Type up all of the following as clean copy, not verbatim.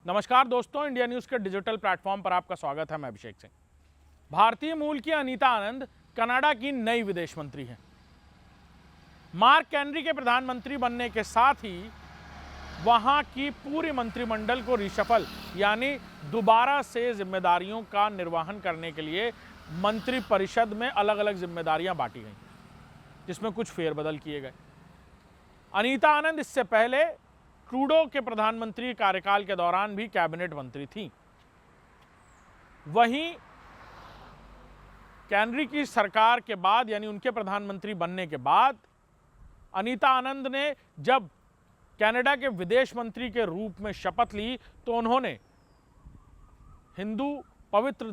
नमस्कार दोस्तों, India news के डिजिटल प्लेटफॉर्म पर आपका स्वागत है। मैं अभिषेक सिंह। भारतीय मूल की अनीता आनंद कनाडा की नई विदेश मंत्री हैं। मार्क कैनरी के प्रधानमंत्री बनने के साथ ही वहां की पूरी मंत्रिमंडल को रिशफल यानी दोबारा से जिम्मेदारियों का निर्वहन करने के लिए मंत्रिपरिषद में अलग अलग जिम्मेदारियां बांटी गई, जिसमें कुछ फेरबदल किए गए। अनीता आनंद इससे पहले ट्रूडो के प्रधानमंत्री कार्यकाल के दौरान भी कैबिनेट मंत्री थी। वहीं कैनरी की सरकार के बाद यानी उनके प्रधानमंत्री बनने के बाद अनीता आनंद ने जब कनाडा के विदेश मंत्री के रूप में शपथ ली तो उन्होंने हिंदू पवित्र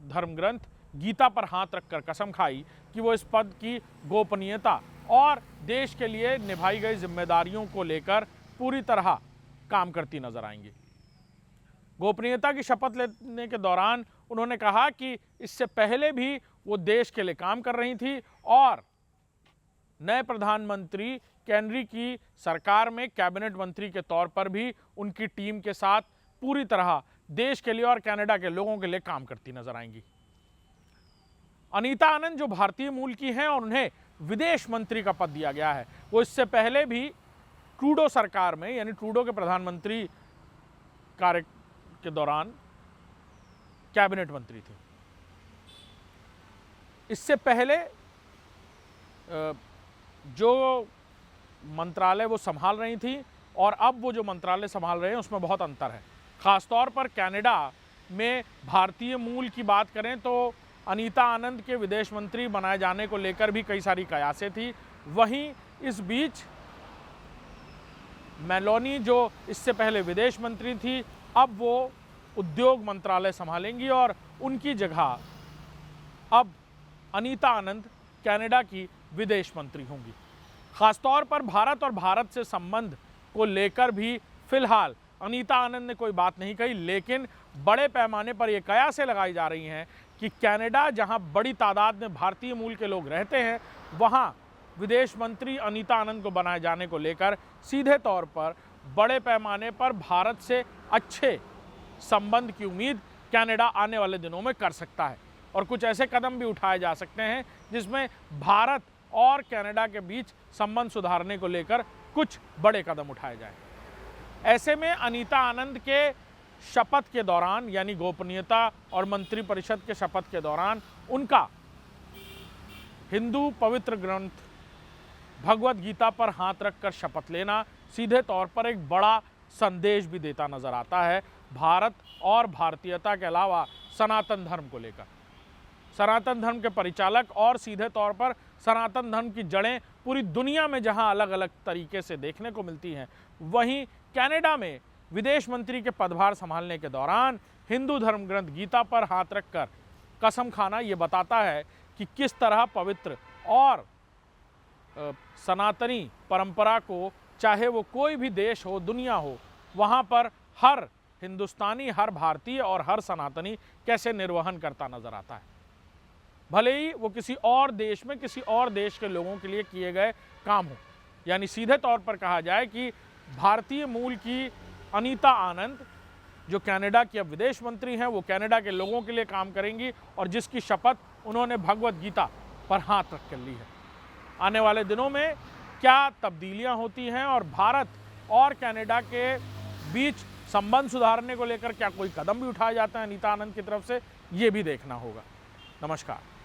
धर्म ग्रंथ गीता पर हाथ रखकर कसम खाई कि वो इस पद की गोपनीयता और देश के लिए निभाई गई जिम्मेदारियों को लेकर पूरी तरह काम करती नजर आएंगी। गोपनीयता की शपथ लेने के दौरान उन्होंने कहा कि इससे पहले भी वो देश के लिए काम कर रही थी और नए प्रधानमंत्री कैनरी की सरकार में कैबिनेट मंत्री के तौर पर भी उनकी टीम के साथ पूरी तरह देश के लिए और कनाडा के लोगों के लिए काम करती नजर आएंगी। अनीता आनंद जो भारतीय मूल की हैं और उन्हें विदेश मंत्री का पद दिया गया है, वो इससे पहले भी ट्रूडो सरकार में यानी ट्रूडो के प्रधानमंत्री कार्य के दौरान कैबिनेट मंत्री थे। इससे पहले जो मंत्रालय वो संभाल रही थी और अब वो जो मंत्रालय संभाल रहे हैं उसमें बहुत अंतर है। खासतौर पर कनाडा में भारतीय मूल की बात करें तो अनीता आनंद के विदेश मंत्री बनाए जाने को लेकर भी कई सारी कयासें थी। वहीं इस बीच मेलोनी जो इससे पहले विदेश मंत्री थी, अब वो उद्योग मंत्रालय संभालेंगी और उनकी जगह अब अनीता आनंद कनाडा की विदेश मंत्री होंगी। खासतौर पर भारत और भारत से संबंध को लेकर भी फिलहाल अनीता आनंद ने कोई बात नहीं कही, लेकिन बड़े पैमाने पर यह कयासें लगाई जा रही हैं कि कनाडा जहां बड़ी तादाद में भारतीय मूल के लोग रहते हैं, वहां विदेश मंत्री अनीता आनंद को बनाए जाने को लेकर सीधे तौर पर बड़े पैमाने पर भारत से अच्छे संबंध की उम्मीद कनाडा आने वाले दिनों में कर सकता है और कुछ ऐसे कदम भी उठाए जा सकते हैं जिसमें भारत और कनाडा के बीच संबंध सुधारने को लेकर कुछ बड़े कदम उठाए जाएं। ऐसे में अनीता आनंद के शपथ के दौरान यानी गोपनीयता और मंत्रिपरिषद के शपथ के दौरान उनका हिंदू पवित्र ग्रंथ भगवत गीता पर हाथ रखकर शपथ लेना सीधे तौर पर एक बड़ा संदेश भी देता नजर आता है भारत और भारतीयता के अलावा सनातन धर्म को लेकर। सनातन धर्म के परिचालक और सीधे तौर पर सनातन धर्म की जड़ें पूरी दुनिया में जहां अलग अलग तरीके से देखने को मिलती हैं, वहीं कनाडा में विदेश मंत्री के पदभार संभालने के दौरान हिंदू धर्म ग्रंथ गीता पर हाथ रखकर कसम खाना ये बताता है कि किस तरह पवित्र और सनातनी परंपरा को, चाहे वो कोई भी देश हो, दुनिया हो, वहाँ पर हर हिंदुस्तानी, हर भारतीय और हर सनातनी कैसे निर्वहन करता नजर आता है। भले ही वो किसी और देश में किसी और देश के लोगों के लिए किए गए काम हो। यानी सीधे तौर पर कहा जाए कि भारतीय मूल की अनीता आनंद जो कनाडा की अब विदेश मंत्री हैं, वो कनाडा के लोगों के लिए काम करेंगी और जिसकी शपथ उन्होंने भगवत गीता पर हाथ रख कर ली है। आने वाले दिनों में क्या तब्दीलियां होती हैं और भारत और कनाडा के बीच संबंध सुधारने को लेकर क्या कोई कदम भी उठाए जाते हैं अनीता आनंद की तरफ से, ये भी देखना होगा। नमस्कार।